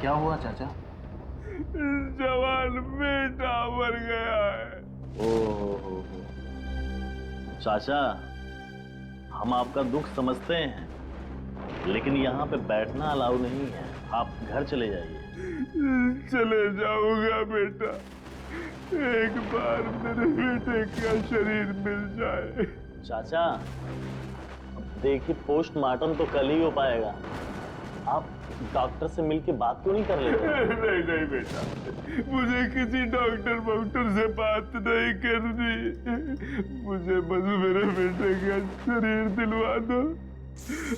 क्या हुआ चाचा? जवान बेटा मर गया है। ओहो, चाचा हम आपका दुख समझते हैं, लेकिन यहाँ पे बैठना अलाउ नहीं है, आप घर चले जाइए। चले जाऊंगा बेटा, एक बार मेरे बेटे का शरीर मिल जाए। चाचा देखिए, पोस्टमार्टम तो कल ही हो पाएगा, आप डॉक्टर से मिलके बात क्यों नहीं कर लेते? नहीं नहीं बेटा, मुझे किसी डॉक्टर से बात नहीं करनी। मुझे बस मेरे बेटे का शरीर दिलवा दो,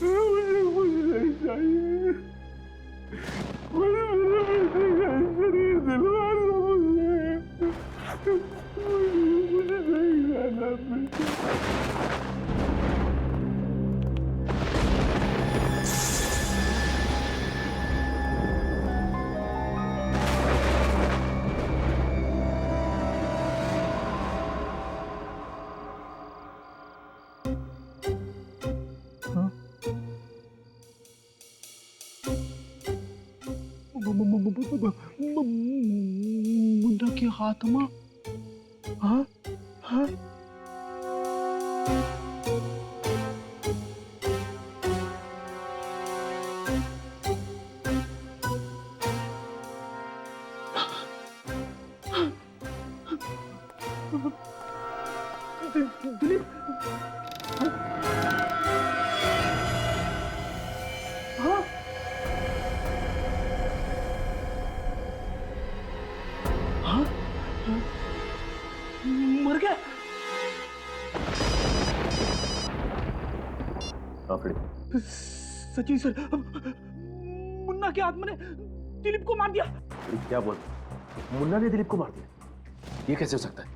मुझे कुछ नहीं चाहिए। मुझे मेरे बेटे का शरीर दिलवा दो, मुझे नहीं जाना बेटा। मुन्ना के हाथ में? हाँ हाँ दिलीप, हाँ हाँ मर गया। सचिन सर, मुन्ना के आत्मा ने दिलीप को मार दिया। क्या बोल, मुन्ना ने दिलीप को मार दिया? ये कैसे हो सकता है?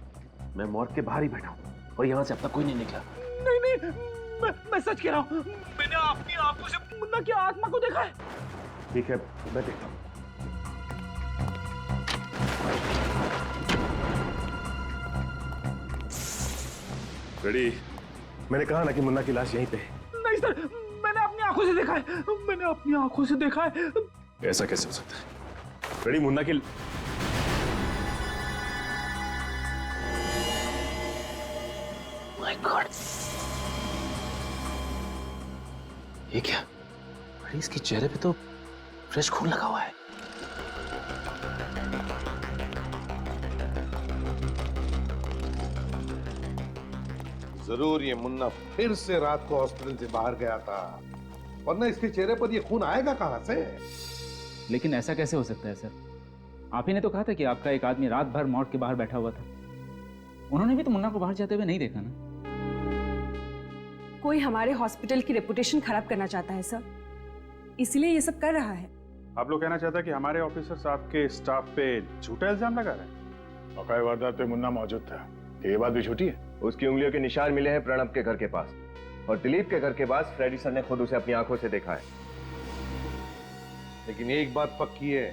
मैं मौत के बाहर ही बैठा हूँ और यहाँ से अब तक कोई नहीं निकला। नहीं नहीं, मैं सच कह रहा हूँ, मैंने अपनी आंखों से मुन्ना की आत्मा को देखा है। ठीक है, मैं देखता हूँ। रेडी? मैंने कहा ना कि मुन्ना की लाश यहीं पे है। नहीं सर, मैंने अपनी आंखों से देखा है, मैंने अपनी आंखों से देखा है। ऐसा कैसे हो सकता है? रेडी, मुन्ना की माय गॉड, ये क्या? अरे इसके चेहरे पे तो फ्रेश खून लगा हुआ है। जरूर ये मुन्ना फिर से रात को हॉस्पिटल से बाहर गया था, वरना इसके चेहरे पर ये खून आएगा कहां से? लेकिन ऐसा कैसे हो सकता है सर? आप ही ने तो कहा था कि आपका एक आदमी रात भर मॉर्ग के बाहर बैठा हुआ था। उन्होंने भी तो मुन्ना को बाहर जाते हुए नहीं देखा ना। कोई हमारे हॉस्पिटल की रेपुटेशन खराब करना चाहता है सर, इसलिए ये सब कर रहा है। आप लोग कहना चाहता है कि हमारे ऑफिसर्स आपके स्टाफ पे झूठा इल्जाम लगा रहे हैं? औकाई वारदात पे मुन्ना मौजूद था, ये बात भी झूठी है? उसकी उंगलियों के निशान मिले हैं प्रणब के घर के पास, और दिलीप के घर के पास फ्रेडी सर ने खुद उसे अपनी आंखों से देखा है। लेकिन एक बात पक्की है,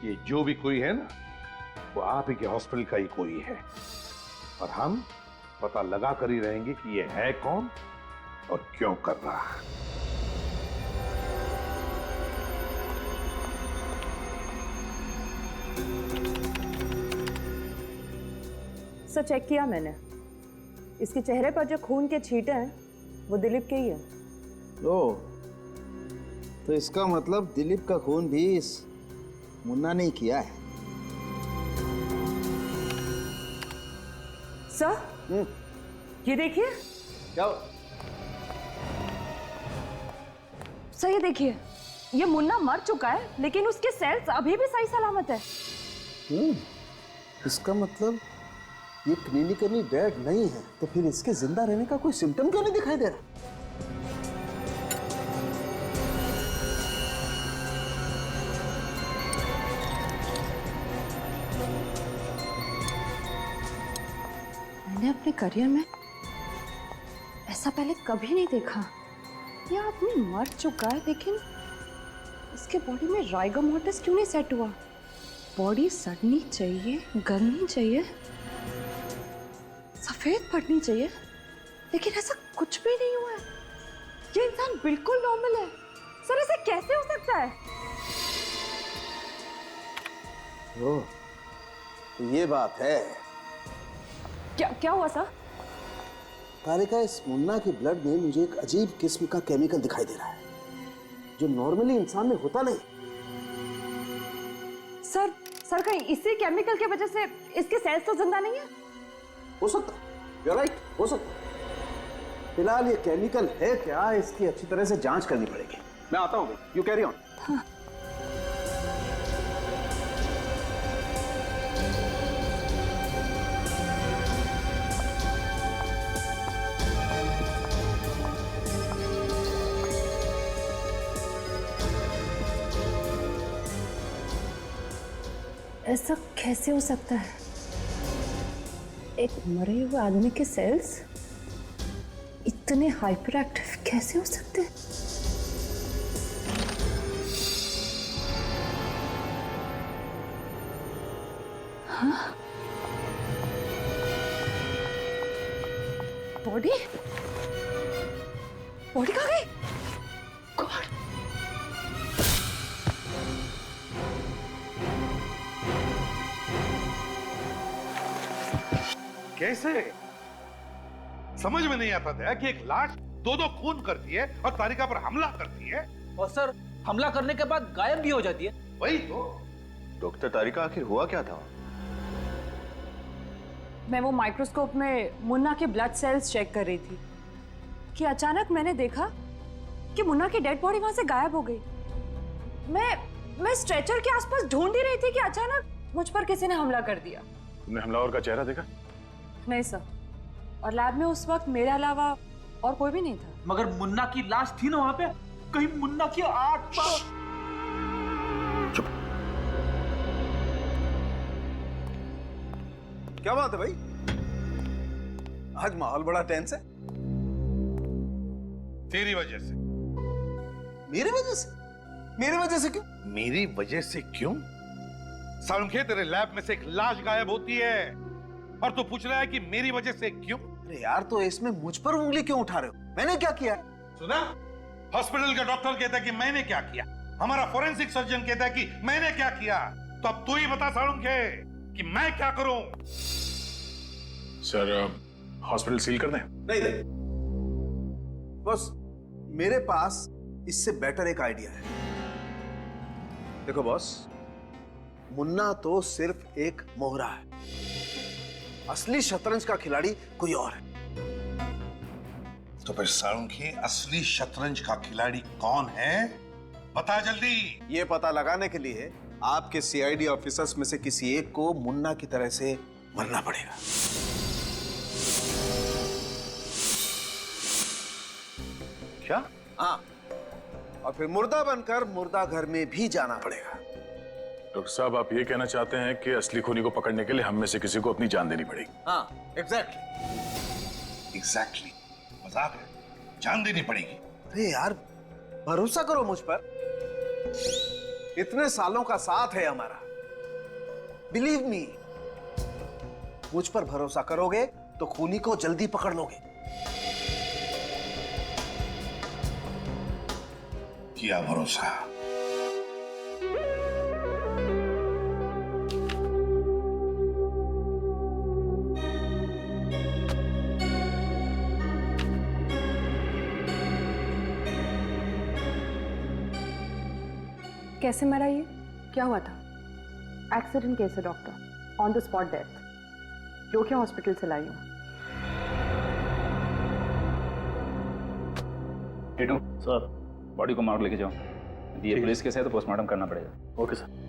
ये जो भी कोई है ना, वो आप ही के हॉस्पिटल का ही कोई है, और हम पता लगा कर ही रहेंगे कि ये है कौन और क्यों कर रहा है। सर चेक किया मैंने, इसके चेहरे पर जो खून के छींटे हैं वो दिलीप के ही है। ओह, तो इसका मतलब दिलीप का खून भी इस मुन्ना ने किया है। सर ये देखिए। क्या? सर ये देखिए, ये मुन्ना मर चुका है, लेकिन उसके सेल्स अभी भी सही सलामत है। इसका मतलब ये क्लिनिकली डेड नहीं है, तो फिर इसके जिंदा रहने का कोई सिम्टम क्यों नहीं दिखाई दे रहा? मैंने अपने करियर में ऐसा पहले कभी नहीं देखा। ये आदमी मर चुका है, लेकिन इसके बॉडी में राइगर मोर्टिस क्यों नहीं सेट हुआ? बॉडी सड़नी चाहिए, गलनी चाहिए, सफेद पड़नी चाहिए, लेकिन ऐसा कुछ भी नहीं हुआ है। ये इंसान बिल्कुल नॉर्मल है। सर ऐसे कैसे हो सकता है? ओह, तो ये बात है। क्या क्या हुआ सर? तारिका, इस मुन्ना के ब्लड में मुझे एक अजीब किस्म का केमिकल दिखाई दे रहा है जो नॉर्मली इंसान में होता नहीं। सर कहीं इसी केमिकल की वजह से इसके सेल्स तो जिंदा नहीं है? हो सकता, you're right, हो सकता। फिलहाल ये केमिकल है क्या, इसकी अच्छी तरह से जांच करनी पड़ेगी। मैं आता हूँ, यू कैरी ऑन। ऐसा कैसे हो सकता है? एक मरे हुए आदमी के सेल्स इतने हाइपर एक्टिव कैसे हो सकते हैं? हाँ? बॉडी कहाँ गई? गॉड! कैसे? समझ में नहीं आता था कि एक लाश दो खून करती है और तारिका पर हमला करती है, और सर हमला करने के बाद गायब भी हो जाती है। वही तो। डॉक्टर तारिका, आखिर हुआ क्या था? मैं वो माइक्रोस्कोप में मुन्ना के ब्लड सेल्स चेक कर रही थी कि अचानक मैंने देखा कि मुन्ना की डेड बॉडी वहां से गायब हो गई। मैं स्ट्रेचर के आसपास ढूंढ ही रही थी कि अचानक मुझ पर किसी ने हमला कर दिया। तुमने हमलावर का चेहरा देखा? नहीं सर, और लैब में उस वक्त मेरे अलावा और कोई भी नहीं था। मगर मुन्ना की लाश थी ना वहां पे, कहीं मुन्ना की आत्मा। क्या बात है भाई, आज माहौल बड़ा टेंस है। तेरी वजह से। मेरी वजह से? मेरी वजह से क्यों? मेरी वजह से क्यों? सालुंखे, तेरे लैब में से एक लाश गायब होती है और तू पूछ रहा है कि मेरी वजह से क्यों? अरे यार, तो इसमें मुझ पर उंगली क्यों उठा रहे हो? मैंने क्या किया? सुना? हॉस्पिटल का डॉक्टर कहता है कि मैंने क्या किया, हमारा फोरेंसिक सर्जन कहता है कि मैंने क्या किया। तो अब तू ही बता सालुंखे कि मैं क्या करूं? सर, हॉस्पिटल सील कर दें? नहीं, बस मेरे पास इससे बेटर एक आइडिया है। देखो बॉस, मुन्ना तो सिर्फ एक मोहरा है, असली शतरंज का खिलाड़ी कोई और है। तो फिर सालुंखे, असली शतरंज का खिलाड़ी कौन है? बता जल्दी। ये पता लगाने के लिए आपके सीआईडी ऑफिसर्स में से किसी एक को मुन्ना की तरह से मरना पड़ेगा। क्या? हाँ, और फिर मुर्दा बनकर मुर्दा घर में भी जाना पड़ेगा। डॉक्टर साहब, आप ये कहना चाहते हैं कि असली खूनी को पकड़ने के लिए हम में से किसी को अपनी जान देनी पड़ेगी? हाँ, एग्जैक्टली। मजाक है, जान देनी पड़ेगी। अरे यार, भरोसा करो मुझ पर, इतने सालों का साथ है हमारा। बिलीव मी, मुझ पर भरोसा करोगे तो खूनी को जल्दी पकड़ लोगे। किया भरोसा। कैसे मरा ये? क्या हुआ था? एक्सीडेंट केस है doctor, on the spot death. योग्य हॉस्पिटल से लाई हूँ। टीटू सर। बॉडी को मार्ग लेके जाओ। ये पुलिस केस है तो पोस्टमार्टम करना पड़ेगा। Okay sir.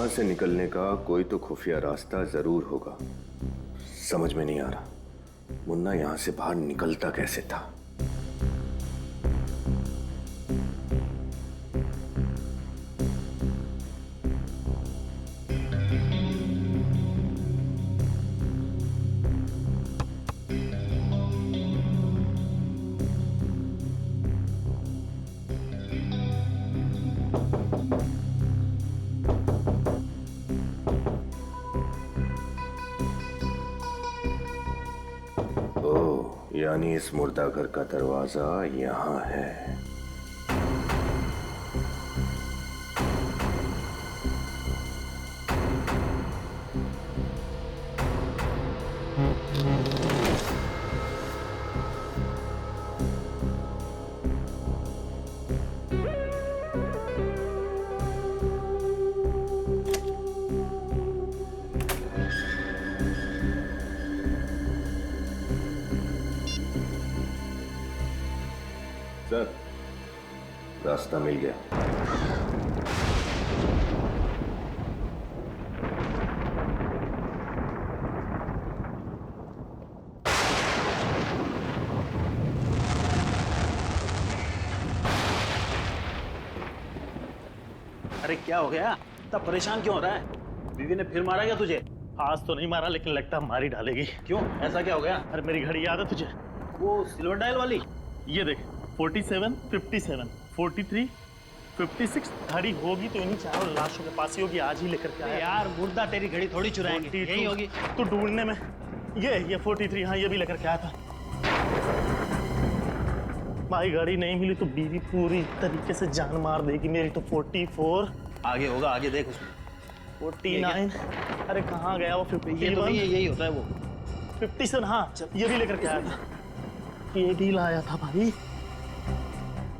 यहां से निकलने का कोई तो खुफिया रास्ता जरूर होगा। समझ में नहीं आ रहा मुन्ना यहां से बाहर निकलता कैसे था। यानी इस मुर्दा घर का दरवाजा यहां है। सर, रास्ता मिल गया। अरे क्या हो गया? इतना परेशान क्यों हो रहा है? बीवी ने फिर मारा क्या तुझे? आज तो नहीं मारा लेकिन लगता है मारी डालेगी। क्यों? ऐसा क्या हो गया? अरे मेरी घड़ी याद है तुझे? वो सिल्वर डायल वाली? ये देख 47, 57, 43, 56 घड़ी होगी तो इन्हीं चारों लाशों के पास ही होगी। आज ही लेकर के आया यार। मुर्दा तेरी घड़ी थोड़ी चुराएंगे, यही होगी। तो ढूंढने में ये 43, हाँ ये भी लेकर के आया था। भाई घड़ी नहीं मिली तो बीवी पूरी तरीके से जान मार देगी मेरी। तो 44 आगे होगा, आगे देख उसमें 49। अरे कहाँ गया वो 51? ये तो यही होता है वो 57। हाँ ये भी लेकर के आया था। ये भी लाया था भाई।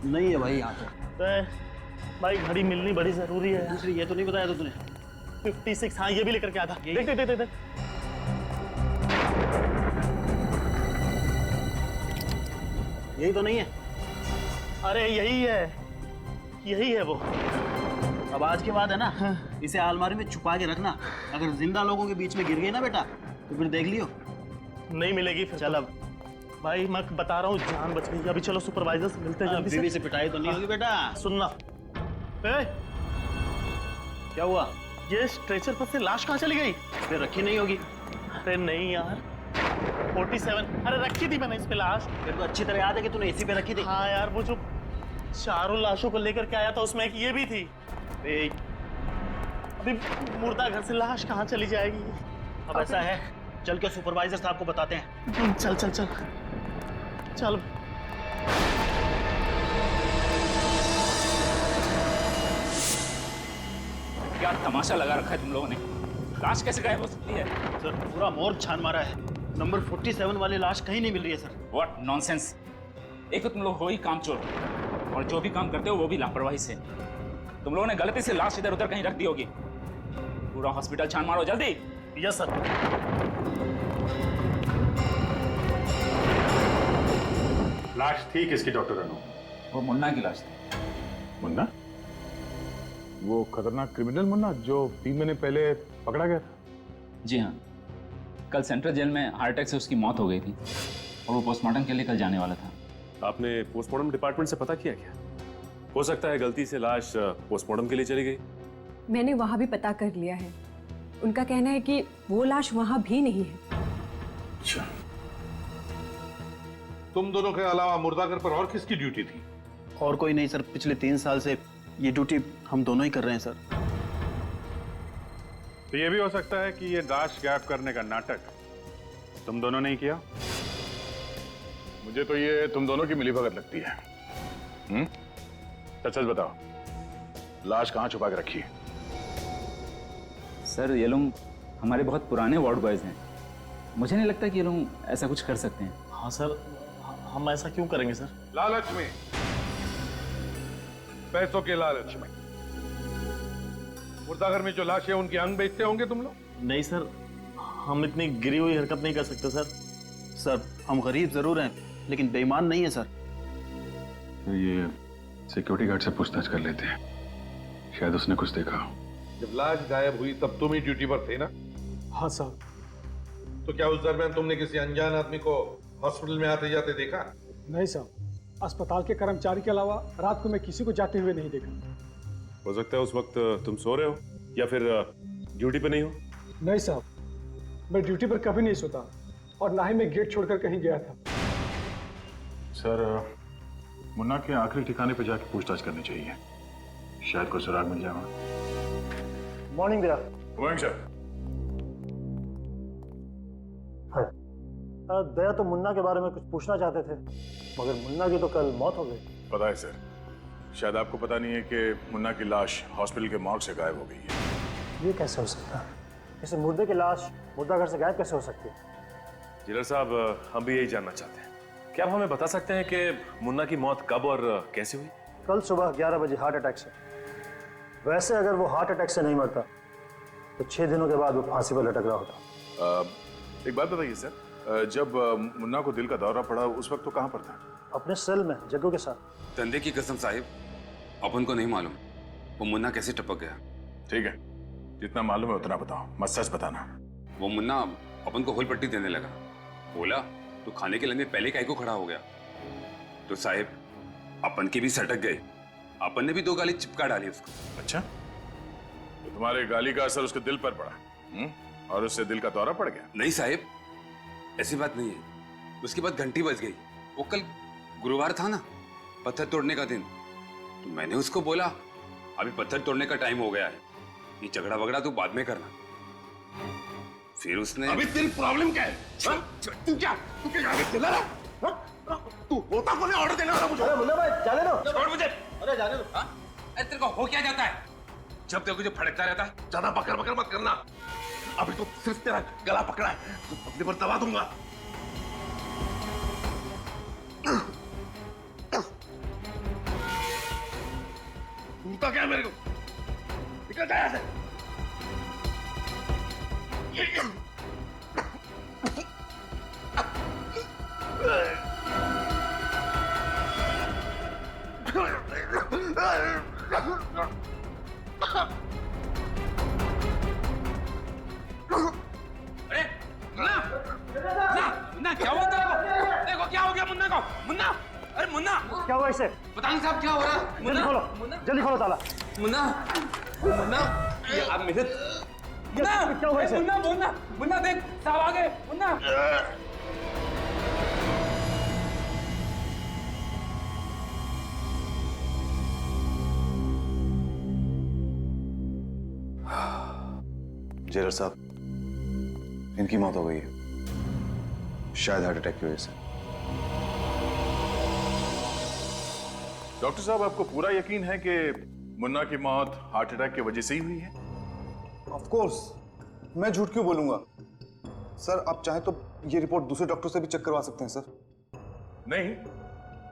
नहीं है भाई यहाँ तो भाई घड़ी मिलनी बड़ी जरूरी है। दूसरी ये तो नहीं बताया था तूने? 56 हाँ ये भी लेकर के आया था। देख देख देख देख। यही तो नहीं है? अरे यही है वो। अब आज के बाद है ना, इसे अलमारी में छुपा के रखना। अगर जिंदा लोगों के बीच में गिर गई ना बेटा तो फिर देख लियो नहीं मिलेगी फिर। चल अब भाई मैं बता रहा हूँ जान बच गई। अभी चलो सुपरवाइजर से मिलते हैं जल्दी से। बीवी से पिटाई तो नहीं होगी बेटा? सुनना क्या हुआ? ये स्ट्रेचर पर से लाश कहाँ चली गई? फिर रखी नहीं होगी। अरे नहीं यार 47। अरे रखी थी मैंने इस पे लाश। फिर तो अच्छी तरह याद है कि तूने इसी पे रखी थी। हाँ यार वो जो चारों लाशों को लेकर के आया था उसमें एक ये भी थी। अभी मुर्दा घर से लाश कहाँ चली जाएगी? अब ऐसा है चल के सुपरवाइजर साहब को बताते हैं। चल चल चल चल। क्या तमाशा लगा रखा है तुम लोगों ने? लाश कैसे गायब हो सकती है? सर पूरा मोर्ग छान मारा है। नंबर 47 वाली लाश कहीं नहीं मिल रही है सर। What nonsense. एक तो तुम लोग हो ही कामचोर और जो भी काम करते हो वो भी लापरवाही से। तुम लोगों ने गलती से लाश इधर उधर कहीं रख दी होगी। पूरा हॉस्पिटल छान मारो जल्दी। Yes sir. लाश थी किसकी डॉक्टर अनु? वो मुन्ना की लाश थी। मुन्ना? वो खतरनाक क्रिमिनल मुन्ना जो 3 महीने पहले पकड़ा गया था? जी हाँ, कल सेंट्रल जेल में हार्ट अटैक से उसकी मौत हो गई थी और वो पोस्टमार्टम के लिए कल जाने वाला था। आपने पोस्टमार्टम डिपार्टमेंट से पता किया क्या? हो सकता है गलती से लाश पोस्टमार्टम के लिए चली गई। मैंने वहां भी पता कर लिया है। उनका कहना है कि वो लाश वहां भी नहीं है। अच्छा, तुम दोनों के अलावा मुर्दाघर पर और किसकी ड्यूटी थी? और कोई नहीं सर, पिछले 3 साल से ये ड्यूटी हम दोनों ही कर रहे हैं सर। तो ये भी हो सकता है कि ये लाश गायब करने का नाटक तुम दोनों ने ही किया। मुझे तो ये तुम दोनों की मिलीभगत लगती है। सच बताओ, लाश कहाँ छुपा के रखी है? सर ये लोग हमारे बहुत पुराने वार्ड बॉयज हैं। मुझे नहीं लगता कि ये लोग ऐसा कुछ कर सकते हैं। हाँ सर, हम ऐसा क्यों करेंगे सर? लालच में, पैसों के लालच में मुर्दाघर में जो लाश है उनके अंग बेचते होंगे तुम लोग? नहीं सर, हम इतनी गिरी हुई हरकत नहीं कर सकते सर। सर हम गरीब जरूर हैं लेकिन बेईमान नहीं है सर। तो ये सिक्योरिटी गार्ड से पूछताछ कर लेते हैं, शायद उसने कुछ देखा। जब लाश गायब हुई तब तुम ही ड्यूटी पर थे ना? हाँ साहब। तो क्या उस दरमियान तुमने किसी अनजान आदमी को हॉस्पिटल में आते जाते देखा? नहीं साहब, अस्पताल के कर्मचारी के अलावा रात को मैं किसी को जाते हुए नहीं देखा। हो सकता है उस वक्त तुम सो रहे हो या फिर ड्यूटी पे नहीं हो। नहीं साहब, मैं ड्यूटी पर कभी नहीं सोता और ना ही मैं गेट छोड़कर कहीं गया था। सर, मुन्ना के आखिरी ठिकाने पे जाके पूछताछ करनी चाहिए, शायद कोई सुराग मिल जाएगा। Morning Daya. Morning sir. Daya तो मुन्ना के बारे में कुछ पूछना चाहते थे, मगर मुन्ना की तो कल मौत हो गई। पता है सर, शायद आपको पता नहीं है कि मुन्ना की लाश हॉस्पिटल के मॉर्ग से गायब हो गई है। ये कैसे हो सकता है? इसे मुर्दे की लाश मुर्दाघर से गायब कैसे हो सकती है? जिलर साहब, हम भी यही जानना चाहते हैं। क्या आप हमें बता सकते हैं कि मुन्ना की मौत कब और कैसे हुई? कल सुबह 11 बजे हार्ट अटैक से। वैसे अगर वो हार्ट अटैक से नहीं मरता तो 6 दिनों के बाद वो फांसी पर लटक रहा होता। एक बात बताइए सर, जब मुन्ना को दिल का दौरा पड़ा उस वक्त तो कहाँ पर था? अपने सेल में जग्गू के साथ। धंधे की कसम साहिब, अपन को नहीं मालूम वो मुन्ना कैसे टपक गया। ठीक है, जितना मालूम है उतना बताओ, मत सच बताना। वो मुन्ना अपन को होल पट्टी देने लगा। बोला तो खाने के लंगे पहले काहे को खड़ा हो गया। तो साहिब, अपन की भी सटक गई। अपन ने भी 2 गाली चिपका डाली उसको। अच्छा, तो तुम्हारे गाली का असर उसके दिल पर पड़ा और उससे दिल का दौरा पड़ गया? नहीं साहिब, ऐसी बात नहीं है। उसके बाद घंटी बज गई। वो कल गुरुवार था ना, पत्थर तोड़ने का दिन। तो मैंने उसको बोला अभी पत्थर तोड़ने का टाइम हो गया है, ये झगड़ा वगड़ा तू बाद में करना। फिर उसने अभी तेरी प्रॉब्लम क्या है? तू क्या चिल्ला रहा? तू होता कौन है ऑर्डर देने वाला मुझे? अरे मुन्ना भाई जाने दो। छोड़ मुझे। अरे जाने दो। अरे तेरे को हो क्या जाता है? जब देखो जो फड़कता रहता है। ज्यादा बकर बकर मत करना। अभी तो सिर्फ तेरा गला पकड़ा है, तो अपने पर दबा दूंगा। घूमता क्या मेरे को? निकल जा यहाँ से। अरे मुन्ना, मुन्ना क्या हुआ तेरे को? देखो क्या हो गया मुन्ना को। मुन्ना, अरे मुन्ना क्या हुआ इसे? बताएं साहब क्या हो रहा है? जल्दी खोलो, जल्दी खोलो ताला। मुन्ना, मुन्ना, अब मेरे मुन्ना, क्या हुआ इसे? मुन्ना, मुन्ना, मुन्ना देख साहब आ गए। मुन्ना, जेलर साहब, इनकी मौत हो गई है, शायद हार्ट अटैक की वजह से। डॉक्टर साहब, आपको पूरा यकीन है कि मुन्ना की मौत हार्ट अटैक की वजह से ही हुई है? ऑफ कोर्स, मैं झूठ क्यों बोलूंगा सर। आप चाहें तो ये रिपोर्ट दूसरे डॉक्टर से भी चेक करवा सकते हैं सर। नहीं,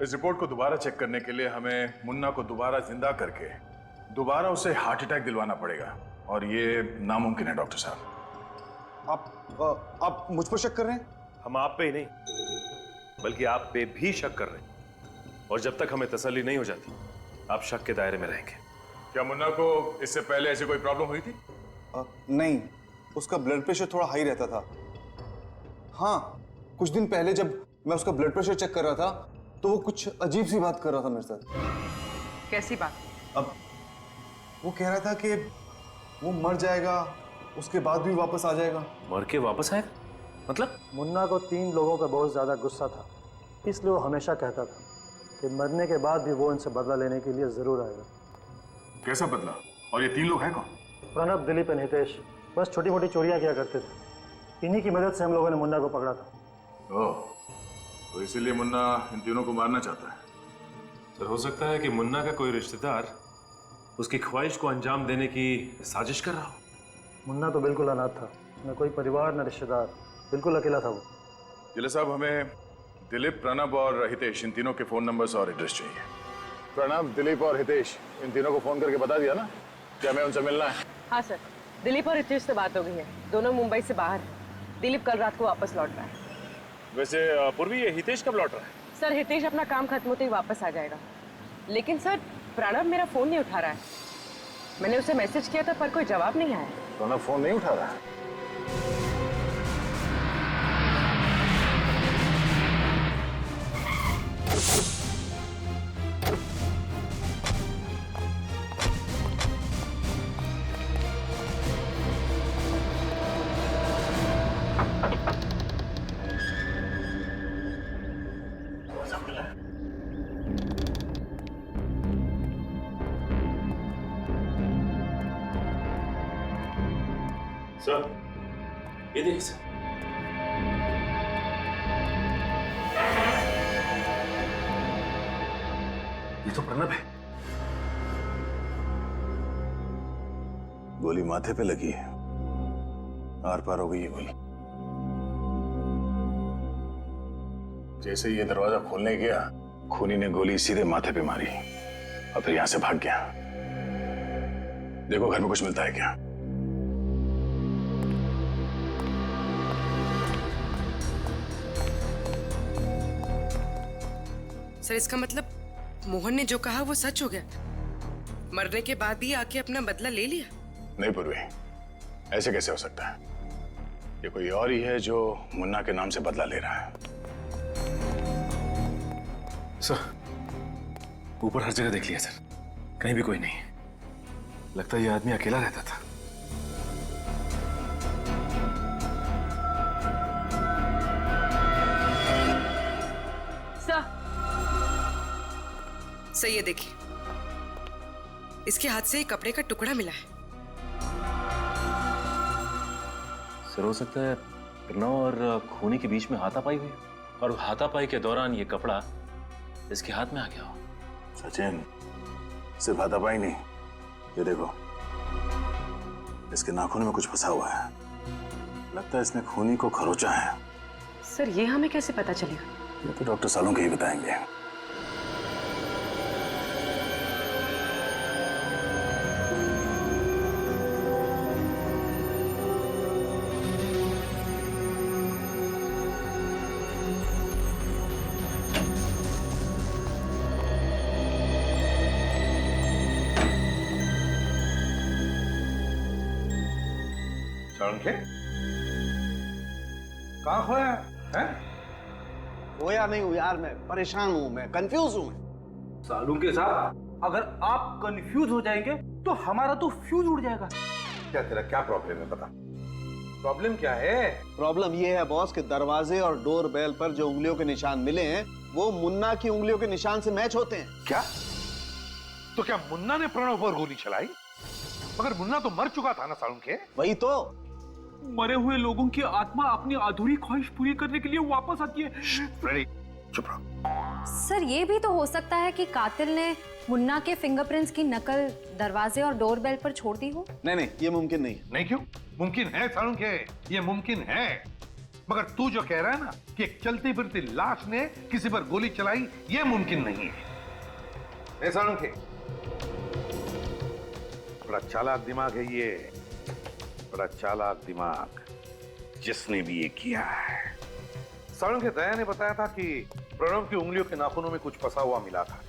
इस रिपोर्ट को दोबारा चेक करने के लिए हमें मुन्ना को दोबारा जिंदा करके दोबारा उसे हार्ट अटैक दिलवाना पड़ेगा और ये नामुमकिन है डॉक्टर साहब। आप मुझ पर शक कर रहे हैं? हम आप पे ही नहीं बल्कि आप पे भी शक कर रहे हैं, और जब तक हमें तसल्ली नहीं हो जाती आप शक के दायरे में रहेंगे। क्या मुन्ना को इससे पहले ऐसी कोई प्रॉब्लम हुई थी? नहीं, उसका ब्लड प्रेशर थोड़ा हाई रहता था। हाँ, कुछ दिन पहले जब मैं उसका ब्लड प्रेशर चेक कर रहा था तो वो कुछ अजीब सी बात कर रहा था मेरे साथ। कैसी बात? अब वो कह रहा था कि वो मर जाएगा, उसके बाद भी वापस आ जाएगा। मर के वापस आएगा? मतलब? मुन्ना को 3 लोगों का बहुत ज्यादा गुस्सा था, इसलिए वो हमेशा कहता था कि मरने के बाद भी वो इनसे बदला लेने के लिए जरूर आएगा। कैसा बदला? और ये 3 लोग हैं कौन? प्रणब, दिलीप और हितेश बस छोटी मोटी चोरियां किया करते थे। इन्हीं की मदद से हम लोगों ने मुन्ना को पकड़ा था। ओह, तो इसीलिए मुन्ना इन तीनों को मारना चाहता है। सर, हो सकता है कि मुन्ना का कोई रिश्तेदार उसकी ख्वाहिश को अंजाम देने की साजिश कर रहा हो। मुन्ना तो बिल्कुल अनाथ था, न कोई परिवार न रिश्तेदार, बिल्कुल अकेला था वो। जिले साहब, हमें दिलीप, प्रणब और हितेश इन तीनों के फोन नंबर्स और एड्रेस चाहिए। प्रणब, दिलीप और हितेश इन तीनों को फोन करके बता दिया ना कि हमें उनसे मिलना है? हाँ सर, दिलीप और हितेश से बात हो गई है, दोनों मुंबई से बाहर हैं। दिलीप कल रात को वापस लौट रहा है। वैसे पूर्वी, ये हितेश कब लौट रहा है? सर, हितेश अपना काम खत्म होते ही वापस आ जाएगा, लेकिन सर प्रणब मेरा फोन नहीं उठा रहा है। मैंने उसे मैसेज किया था पर कोई जवाब नहीं आया। प्रणव फोन नहीं उठा रहा है। सर, ये देखिए सर। ये तो प्रणव है। गोली माथे पे लगी है, आर पार हो गई है गोली। जैसे ही ये दरवाजा खोलने गया, खूनी ने गोली सीधे माथे पे मारी और फिर यहां से भाग गया। देखो घर में कुछ मिलता है क्या? सर इसका मतलब मोहन ने जो कहा वो सच हो गया? मरने के बाद भी आके अपना बदला ले लिया? नहीं पूर्वी, ऐसे कैसे हो सकता है? ये कोई और ही है जो मुन्ना के नाम से बदला ले रहा है। सर, ऊपर हर जगह देख लिया सर, कहीं भी कोई नहीं है। लगता है ये आदमी अकेला रहता था। सही है, देखिए इसके हाथ से एक कपड़े का टुकड़ा मिला है। सर, हो सकता है प्रणव और खूनी के बीच में हाथापाई हुई और हाथापाई के दौरान ये कपड़ा इसके हाथ में आ गया हो। सचिन, सिर्फ हाथापाई नहीं, ये देखो इसके नाखून में कुछ फंसा हुआ है। लगता है इसने खूनी को खरोचा है। सर ये हमें कैसे पता चलेगा? ये तो डॉक्टर सालुंखे ही बताएंगे। सालुंखे, कहाँ खोया है? खोया नहीं हूँ यार, मैं परेशान हूँ, मैं कंफ्यूज हूँ। सालुंखे साहब, अगर आप कंफ्यूज हो जाएंगे तो हमारा तो फ्यूज उड़ जाएगा। क्या तेरा क्या प्रॉब्लम है, बता। प्रॉब्लम क्या है? प्रॉब्लम ये है बॉस कि दरवाजे और डोर बेल पर जो उंगलियों के निशान मिले हैं वो मुन्ना की उंगलियों के निशान से मैच होते हैं। क्या? तो क्या मुन्ना ने प्रणव पर गोली चलाई? मगर मुन्ना तो मर चुका था ना सालुंखे। वही तो, मरे हुए लोगों की आत्मा अपनी अधूरी ख्वाहिश पूरी करने के लिए वापस आती है। रेडी, चुप रहो। सर, ये भी तो हो सकता है कि कातिल ने मुन्ना के फिंगरप्रिंट्स की नकल दरवाजे और डोरबेल पर छोड़ दी हो। नहीं, ये मुमकिन नहीं। नहीं क्यों? मुमकिन है सालुंखे, ये मुमकिन है। मगर तू जो कह रहा है ना कि एक चलती फिरती लाश ने किसी पर गोली चलाई, ये मुमकिन नहीं है। सालुंखे, बड़ा चालाक दिमाग है ये, बड़ा चालाक दिमाग, जिसने भी ये किया है। सालुंखे, दया ने बताया था कि प्रणव की उंगलियों के नाखूनों में कुछ फंसा हुआ मिला था।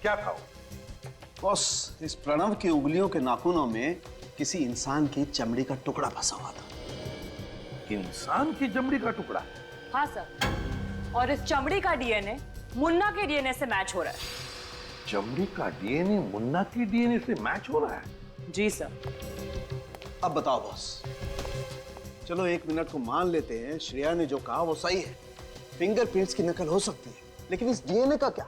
क्या था वो? बॉस, इस प्रणव की उंगलियों के नाखूनों में किसी इंसान की चमड़ी का टुकड़ा फंसा हुआ था। इंसान की चमड़ी का टुकड़ा? हाँ सर, और इस चमड़ी का डीएनए मुन्ना के डीएनए से मैच हो रहा है। चमड़ी का डीएनए मुन्ना की डीएनए से मैच हो रहा है? जी सर। अब बताओ बॉस, चलो एक मिनट को मान लेते हैं श्रेया ने जो कहा वो सही है, फिंगरप्रिंट्स की नकल हो सकती है, लेकिन इस डीएनए का क्या?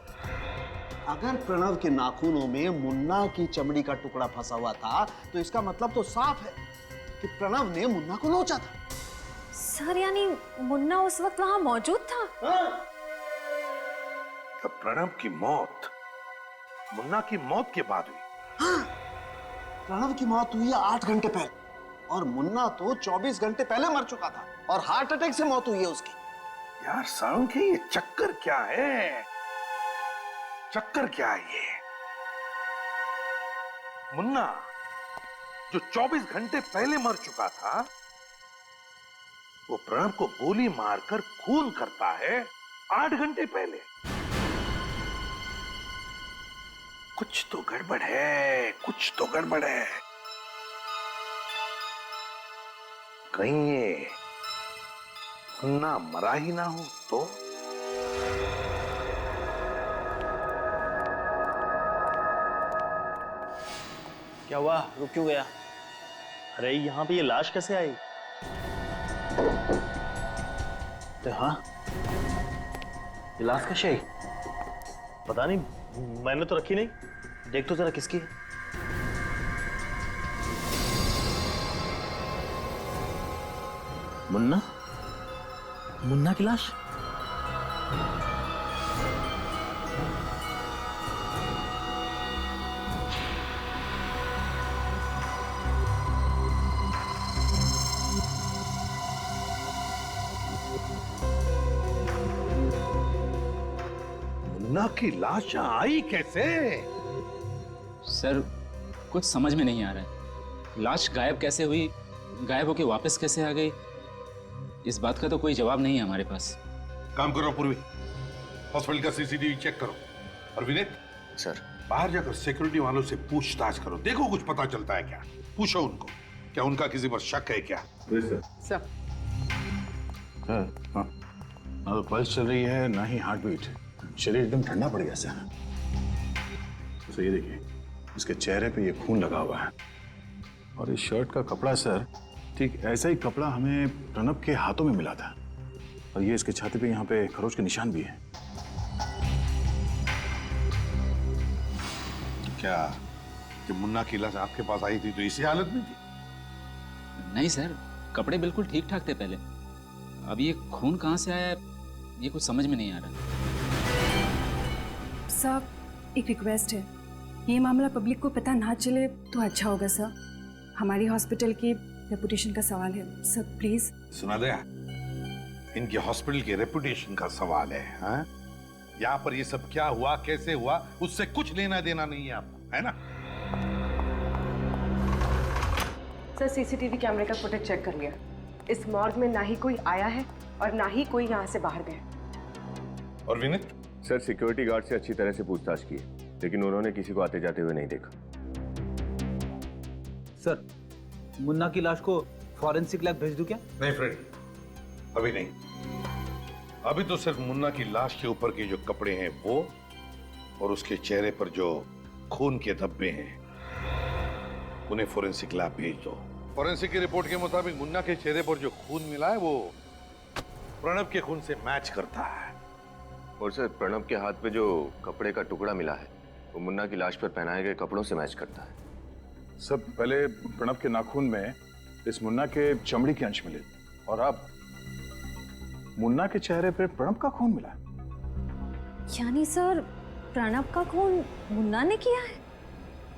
अगर प्रणव के नाखूनों में मुन्ना की चमड़ी का टुकड़ा फंसा हुआ था तो इसका मतलब तो साफ है कि प्रणव ने मुन्ना को नोचा था। सर, यानी मुन्ना उस वक्त वहां मौजूद था? तो प्रणव की मौत मुन्ना की मौत के बाद हुई? हाँ, प्रणव की मौत हुई 8 घंटे पहले और मुन्ना तो 24 घंटे पहले मर चुका था और हार्ट अटैक से मौत हुई है उसकी। यार सालुंखे, ये चक्कर क्या है? चक्कर क्या है ये? मुन्ना जो 24 घंटे पहले मर चुका था, वो प्रणव को गोली मारकर खून करता है 8 घंटे पहले। कुछ तो गड़बड़ है, कुछ तो गड़बड़ है। कहीं ये मुन्ना मरा ही ना हो तो? क्या हुआ, रुक क्यों गया? अरे यहाँ पे ये लाश कैसे आई? तो हाँ, ये लाश कैसे आई? पता नहीं, मैंने तो रखी नहीं। देख तो जरा किसकी है। मुन्ना? मुन्ना की लाश? मुन्ना की लाश यहाँ आई कैसे? सर कुछ समझ में नहीं आ रहा है। लाश गायब कैसे हुई, गायब होके वापस कैसे आ गई, इस बात का तो कोई जवाब नहीं है हमारे पास। काम करो पूर्वी, हॉस्पिटल का सीसीटीवी चेक करो। और विनीत सर, बाहर जाकर सिक्योरिटी वालों से पूछताछ करो, देखो कुछ पता चलता है क्या। पूछो उनको, क्या उनका किसी पर शक है क्या? सर हाँ, ना तो पल्स चल रही है ना ही हार्ट बीट। शरीर एकदम ठंडा पड़ गया सर। तो ये देखिए, इसके चेहरे पे ये खून लगा हुआ है और इस शर्ट का कपड़ा सर, ठीक ऐसा ही कपड़ा हमें प्रणब के हाथों में मिला था और ये इसके छाती पे यहाँ पे खरोच के निशान भी है। क्या जब मुन्ना की लाश आपके पास आई थी तो इसी हालत में थी? नहीं सर, कपड़े बिल्कुल ठीक ठाक थे पहले। अब ये खून कहाँ से आया है, ये कुछ समझ में नहीं आ रहा। सर, एक रिक्वेस्ट है, ये मामला पब्लिक को पता ना चले तो अच्छा होगा सर। हमारी हॉस्पिटल की रेपुटेशन का सवाल है सर, प्लीज। सुना दया, इनके हॉस्पिटल के रेपुटेशन का सवाल है। हाँ? यहाँ पर ये सब क्या हुआ, कैसे हुआ, उससे कुछ लेना देना नहीं है आपको, है ना? सर सीसीटीवी कैमरे का फुटेज चेक कर लिया। इस मॉर्ग में ना ही कोई आया है और ना ही कोई यहाँ से बाहर गया। और विनीत? सर, सिक्योरिटी गार्ड से अच्छी तरह से पूछताछ की, लेकिन उन्होंने किसी को आते जाते हुए नहीं देखा। सर, मुन्ना की लाश को फॉरेंसिक लैब भेज दूं क्या? नहीं फ्रेडी, अभी नहीं। अभी तो सिर्फ मुन्ना की लाश के ऊपर के जो कपड़े हैं वो, और उसके चेहरे पर जो खून के धब्बे हैं, उन्हें फॉरेंसिक लैब भेज दो। फॉरेंसिक की रिपोर्ट के मुताबिक मुन्ना के चेहरे पर जो खून मिला है वो प्रणब के खून से मैच करता है। और सर, प्रणब के हाथ पे जो कपड़े का टुकड़ा मिला है वो मुन्ना की लाश पर पहनाए गए कपड़ों से मैच करता है। सब पहले प्रणब के नाखून में इस मुन्ना के चमड़ी के अंश मिले और अब मुन्ना के चेहरे पे प्रणब का खून मिला। यानी सर, प्रणब का खून मुन्ना ने किया है?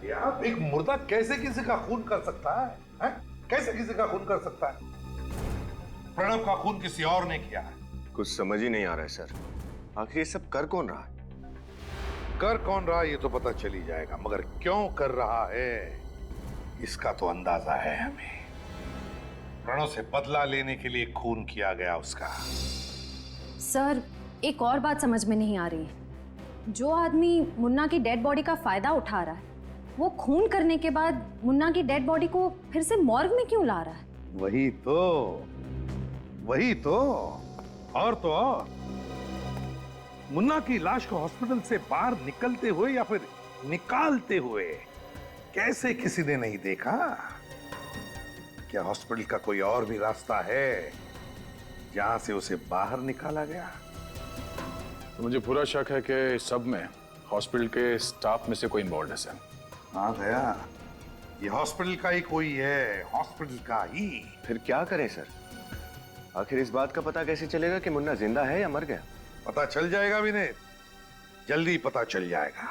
यार, एक मुर्दा कैसे किसी का खून कर सकता है? कैसे किसी का खून कर सकता है? प्रणब का खून किसी और ने किया है। कुछ समझ ही नहीं आ रहा है सर, आखिर ये सब कर कौन रहा है? कर कौन रहा है ये तो पता चल ही जाएगा, मगर क्यों कर रहा है इसका तो अंदाजा है हमें। प्रणव से बदला लेने के लिए खून किया गया उसका। सर, एक और बात समझ में नहीं आ रही है। जो आदमी मुन्ना की डेड बॉडी का फायदा उठा रहा है, वो खून करने के बाद मुन्ना की डेड बॉडी को फिर से मॉर्ग में क्यों ला रहा है? वही तो और तो और, मुन्ना की लाश को हॉस्पिटल से बाहर निकलते हुए या फिर निकालते हुए कैसे किसी ने नहीं देखा? क्या हॉस्पिटल का कोई और भी रास्ता है जहां से उसे बाहर निकाला गया? तो मुझे पूरा शक है कि सब में हॉस्पिटल के स्टाफ में से कोई इन्वॉल्व है सर। हाँ गया, ये हॉस्पिटल का ही कोई है, हॉस्पिटल का ही। फिर क्या करें सर? आखिर इस बात का पता कैसे चलेगा कि मुन्ना जिंदा है या मर गया? पता चल जाएगा विनीत, जल्दी पता चल जाएगा।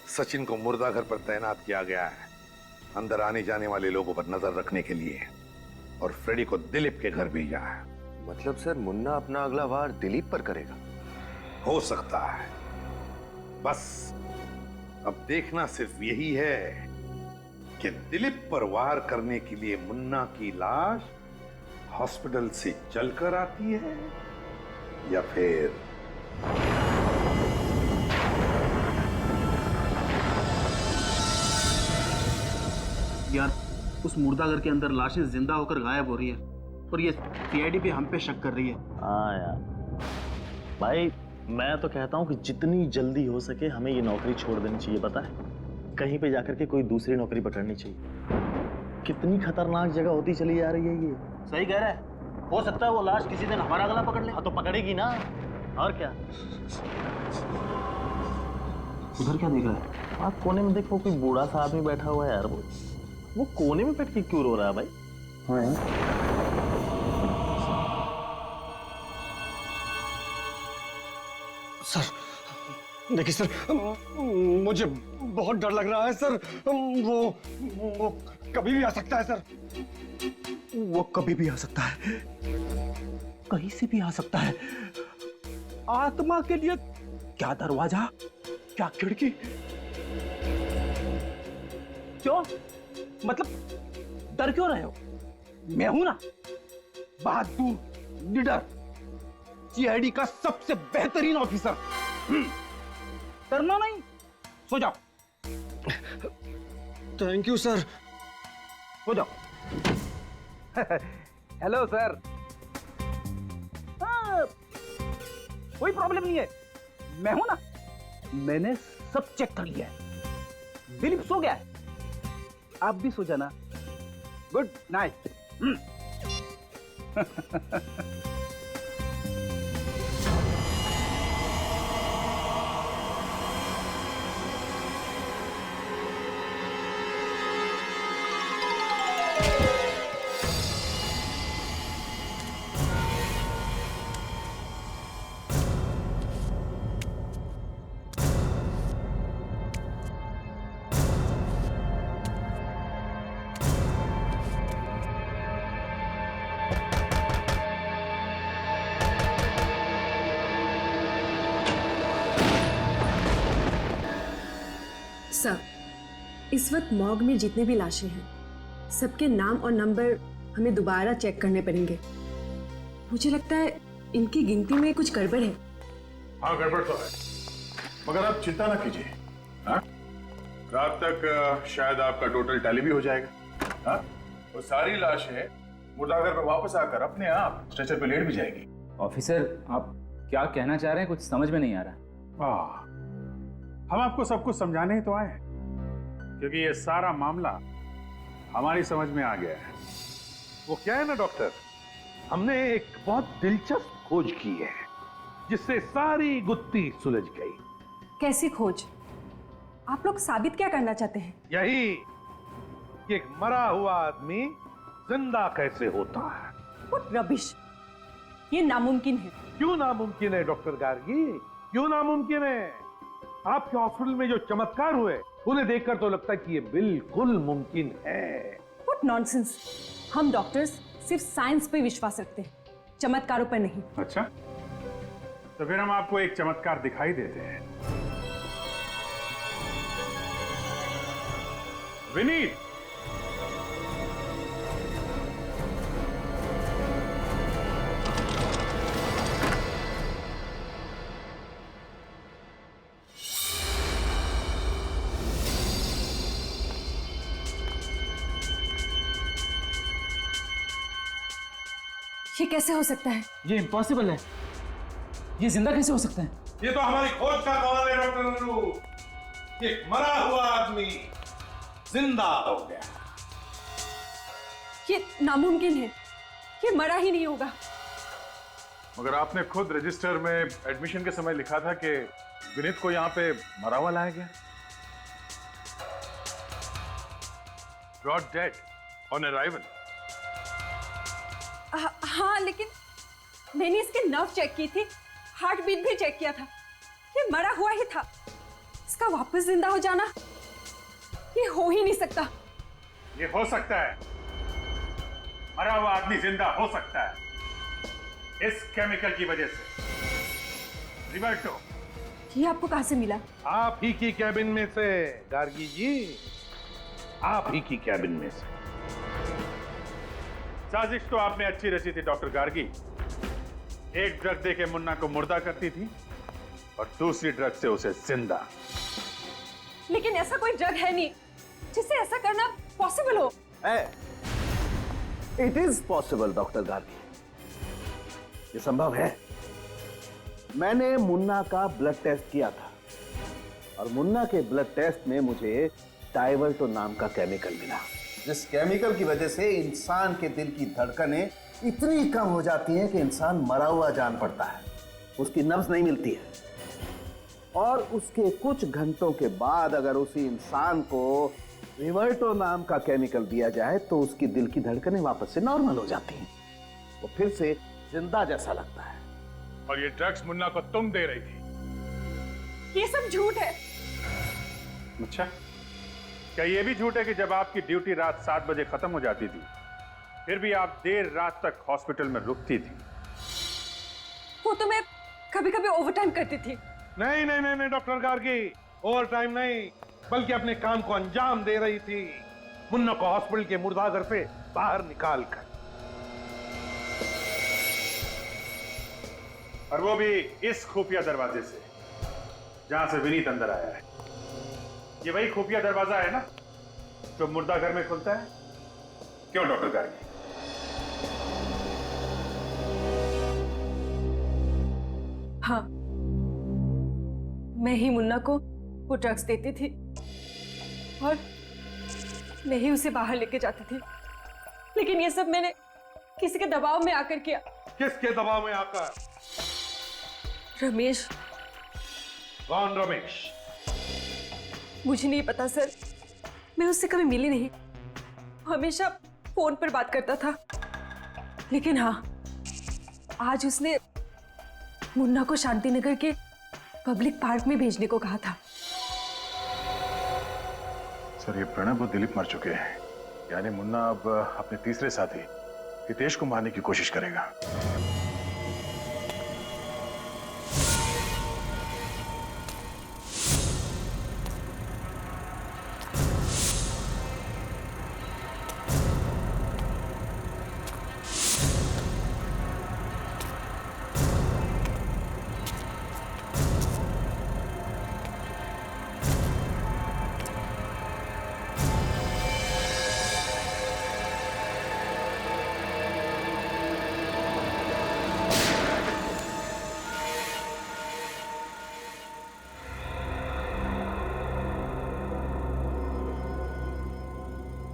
सचिन को मुर्दा घर पर तैनात किया गया है, अंदर आने जाने वाले लोगों पर नजर रखने के लिए, और फ्रेडी को दिलीप के घर भेजा है। मतलब सर, मुन्ना अपना अगला वार दिलीप पर करेगा? हो सकता है, बस अब देखना सिर्फ यही है कि दिलीप पर वार करने के लिए मुन्ना की लाश हॉस्पिटल से चलकर आती है या फिर यार, उस मुर्दाघर के अंदर लाशें जिंदा होकर गायब हो रही है और ये सीआईडी भी हम पे शक कर रही है। हाँ यार भाई, मैं तो कहता हूँ कि जितनी जल्दी हो सके हमें ये नौकरी छोड़ देनी चाहिए। पता है, कहीं पे जाकर के कोई दूसरी नौकरी पकड़नी चाहिए। कितनी खतरनाक जगह होती चली जा रही है ये। सही कह रहा है, हो सकता है वो लाश किसी दिन हमारा गला पकड़ ले। हाँ तो पकड़ेगी ना, और क्या। उधर क्या देख रहा है? आप कोने में देखो, कोई बूढ़ा सा आदमी बैठा हुआ है यार। वो कोने में बैठ के क्यों रो रहा है भाई? हाँ यार। सर देखिए सर, मुझे बहुत डर लग रहा है सर। वो कभी भी आ सकता है सर। वो कभी भी आ सकता है, कहीं से भी आ सकता है। आत्मा के लिए क्या दरवाजा, क्या खिड़की? क्यों? मतलब डर क्यों रहे हो? मैं हूं ना, बहादुर लीडर, सीआईडी का सबसे बेहतरीन ऑफिसर। डरना नहीं, सो जाओ। Thank you sir. सो जाओ। Hello sir. कोई प्रॉब्लम नहीं है, मैं हूं ना। मैंने सब चेक कर लिया है। दिलीप सो गया है, आप भी सो जाना। Good night. सर, इस वक्त मॉर्ग में जितने भी लाशें हैं, सबके नाम और नंबर हमें दोबारा चेक करने पड़ेंगे। मुझे लगता है इनकी गिनती में कुछ गड़बड़ है। हाँ गड़बड़ तो है, मगर आप चिंता ना कीजिए। हाँ, रात तक शायद आपका टोटल टैली भी हो जाएगा। हाँ, वो सारी लाशें मुर्दाघर पर वापस आकर अपने आप स्ट्रेचर पे लेट भी जाएगी। ऑफिसर, आप क्या कहना चाह रहे हैं? कुछ समझ में नहीं आ रहा। हम आपको सब कुछ समझाने ही तो आए हैं, क्योंकि ये सारा मामला हमारी समझ में आ गया है। वो क्या है ना डॉक्टर, हमने एक बहुत दिलचस्प खोज की है जिससे सारी गुत्थी सुलझ गई। कैसी खोज? आप लोग साबित क्या करना चाहते हैं? यही कि एक मरा हुआ आदमी जिंदा कैसे होता है। What rubbish! ये नामुमकिन है। क्यों नामुमकिन है डॉक्टर गार्गी? क्यों नामुमकिन है? आपके हॉस्पिटल में जो चमत्कार हुए उन्हें देखकर तो लगता है कि ये बिल्कुल मुमकिन है। What nonsense! हम डॉक्टर्स सिर्फ साइंस पे विश्वास रखते हैं, चमत्कारों पर नहीं। अच्छा, तो फिर हम आपको एक चमत्कार दिखाई देते हैं। विनीत, ये कैसे हो सकता है? ये इम्पॉसिबल है। ये जिंदा कैसे हो सकता है? ये तो हमारी खोज का कमाल है डॉक्टर नन्नू। एक मरा हुआ आदमी जिंदा हो गया। ये नामुमकिन है, ये मरा ही नहीं होगा। मगर आपने खुद रजिस्टर में एडमिशन के समय लिखा था कि विनीत को यहाँ पे मरा हुआ लाया गया। Brought dead on arrival। हाँ, लेकिन मैंने इसके नर्व चेक की थी, हार्ट बीट भी चेक किया था। ये मरा हुआ ही था। इसका वापस जिंदा हो जाना ये हो ही नहीं सकता। ये हो सकता है, मरा हुआ आदमी जिंदा हो सकता है इस केमिकल की वजह से। रिवर्टो, ये आपको कहां से मिला? आप ही की कैबिन में से गार्गी जी, आप ही की कैबिन में से। साजिश तो आपने अच्छी रची थी डॉक्टर गार्गी। एक ड्रग दे के मुन्ना को मुर्दा करती थी और दूसरी ड्रग से उसे जिंदा। लेकिन ऐसा कोई ड्रग है नहीं जिससे ऐसा करना पॉसिबल हो। है। It is possible doctor Gargi, ये संभव है। मैंने मुन्ना का ब्लड टेस्ट किया था और मुन्ना के ब्लड टेस्ट में मुझे डाइवर्टो नाम का केमिकल मिला, जिस केमिकल की वजह से इंसान के दिल की धड़कनें इतनी कम हो जाती हैं कि इंसान मरा हुआ जान पड़ता है, उसकी नब्ज नहीं मिलती है। और उसके कुछ घंटों के बाद अगर उसी इंसान को रिवर्टो नाम का केमिकल दिया जाए तो उसकी दिल की धड़कनें वापस से नॉर्मल हो जाती हैं, वो फिर से जिंदा जैसा लगता है। और ये ड्रग्स मुन्ना को तुम दे रही थी? ये सब झूठ है। अच्छा, क्या ये भी झूठ है कि जब आपकी ड्यूटी रात 7 बजे खत्म हो जाती थी फिर भी आप देर रात तक हॉस्पिटल में रुकती थी? वो तो मैं कभी कभी ओवरटाइम करती थी। नहीं नहीं नहीं नहीं डॉक्टर गार्गी, ओवर टाइम नहीं, बल्कि अपने काम को अंजाम दे रही थी, मुन्ना को हॉस्पिटल के मुर्दाघर से बाहर निकाल कर। और वो भी इस खुफिया दरवाजे से जहां से विनीत अंदर आया है। ये वही खुफिया दरवाजा है ना जो मुर्दाघर में खुलता है? क्यों डॉक्टर गार्गी? हाँ, मैं ही मुन्ना को वो ड्रग्स देती थी और मैं ही उसे बाहर लेके जाती थी, लेकिन ये सब मैंने किसी के दबाव में आकर किया। किसके दबाव में आकर? रमेश। कौन रमेश? मुझे नहीं पता सर, मैं उससे कभी मिली नहीं, हमेशा फोन पर बात करता था। लेकिन हाँ, आज उसने मुन्ना को शांतिनगर के पब्लिक पार्क में भेजने को कहा था। सर, ये प्रणब और दिलीप मर चुके हैं, यानी मुन्ना अब अपने तीसरे साथी हितेश को मारने की कोशिश करेगा।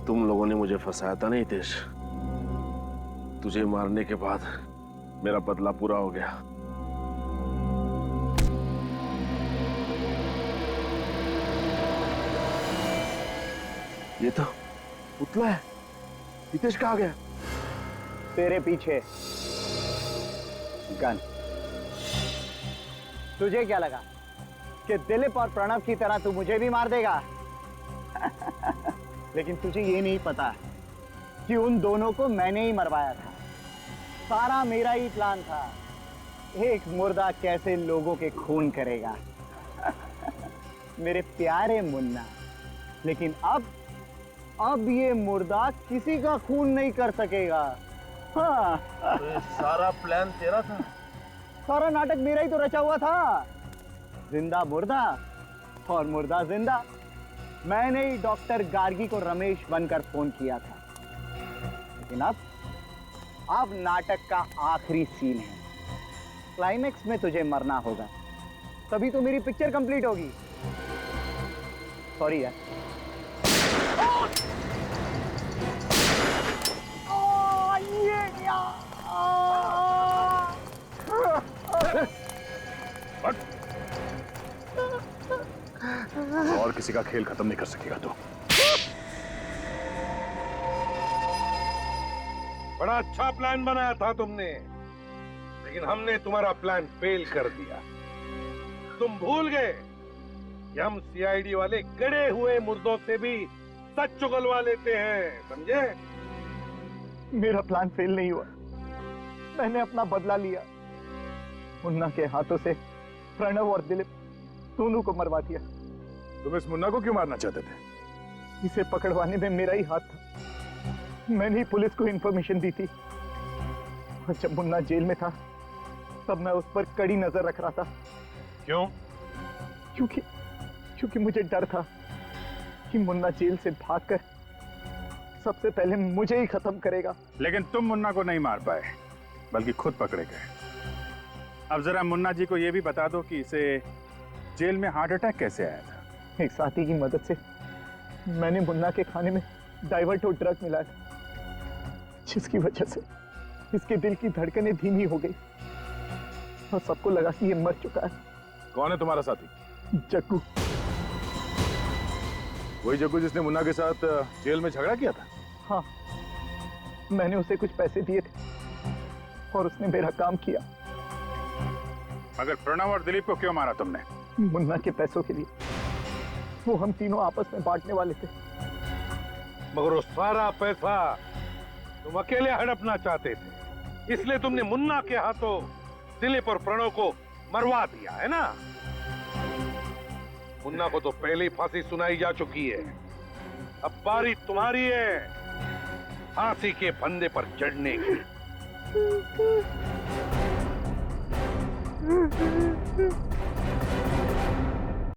तुम लोगों ने मुझे फंसाया था ना हितेश, तुझे मारने के बाद मेरा बदला पूरा हो गया। ये तो पुतला है। हितेश कहाँ गया? तेरे पीछे गन। तुझे क्या लगा कि दिलीप और प्रणव की तरह तू मुझे भी मार देगा? लेकिन तुझे ये नहीं पता कि उन दोनों को मैंने ही मरवाया था, सारा मेरा ही प्लान था। एक मुर्दा कैसे लोगों के खून करेगा। मेरे प्यारे मुन्ना, लेकिन अब ये मुर्दा किसी का खून नहीं कर सकेगा। हाँ। तो सारा प्लान तेरा था? सारा नाटक मेरा ही तो रचा हुआ था। जिंदा मुर्दा और मुर्दा जिंदा। मैंने ही डॉक्टर गार्गी को रमेश बनकर फोन किया था। लेकिन अब नाटक का आखिरी सीन है। क्लाइमेक्स में तुझे मरना होगा, तभी तो मेरी पिक्चर कंप्लीट होगी। सॉरी यार। ये क्या? और किसी का खेल खत्म नहीं कर सकेगा तू। बड़ा अच्छा प्लान बनाया था तुमने, लेकिन हमने तुम्हारा प्लान फेल कर दिया। तुम भूल गए कि हम सीआईडी वाले गड़े हुए मुर्दों से भी सच उगलवा लेते हैं, समझे? मेरा प्लान फेल नहीं हुआ, मैंने अपना बदला लिया। मुन्ना के हाथों से प्रणव और दिलीप दोनों को मरवा दिया। तुम इस मुन्ना को क्यों मारना चाहते थे? इसे पकड़वाने में मेरा ही हाथ था। मैंने ही पुलिस को इंफॉर्मेशन दी थी, और जब मुन्ना जेल में था तब मैं उस पर कड़ी नजर रख रहा था। क्यों? क्योंकि मुझे डर था कि मुन्ना जेल से भागकर सबसे पहले मुझे ही खत्म करेगा। लेकिन तुम मुन्ना को नहीं मार पाए, बल्कि खुद पकड़े गए। अब जरा मुन्ना जी को यह भी बता दो कि इसे जेल में हार्ट अटैक कैसे आया था। एक साथी की मदद से मैंने मुन्ना के खाने में डाइवर्ट और ड्रग मिलाया, जिसकी वजह से इसके दिल की धड़कनें धीमी हो गई और सबको लगा कि ये मर चुका है। कौन है तुम्हारा साथी? जग्गू। वही जग्गू जिसने मुन्ना के साथ जेल में झगड़ा किया था? हाँ, मैंने उसे कुछ पैसे दिए थे और उसने मेरा काम किया। मगर प्रणव और दिलीप को क्यों मारा तुमने? मुन्ना के पैसों के लिए। वो हम तीनों आपस में बांटने वाले थे। मगर वो सारा पैसा तुम अकेले हड़पना चाहते थे, इसलिए तुमने मुन्ना के हाथों दिलीप और प्रणव को मरवा दिया है ना? मुन्ना को तो पहले ही फांसी सुनाई जा चुकी है, अब बारी तुम्हारी है फांसी के फंदे पर चढ़ने की।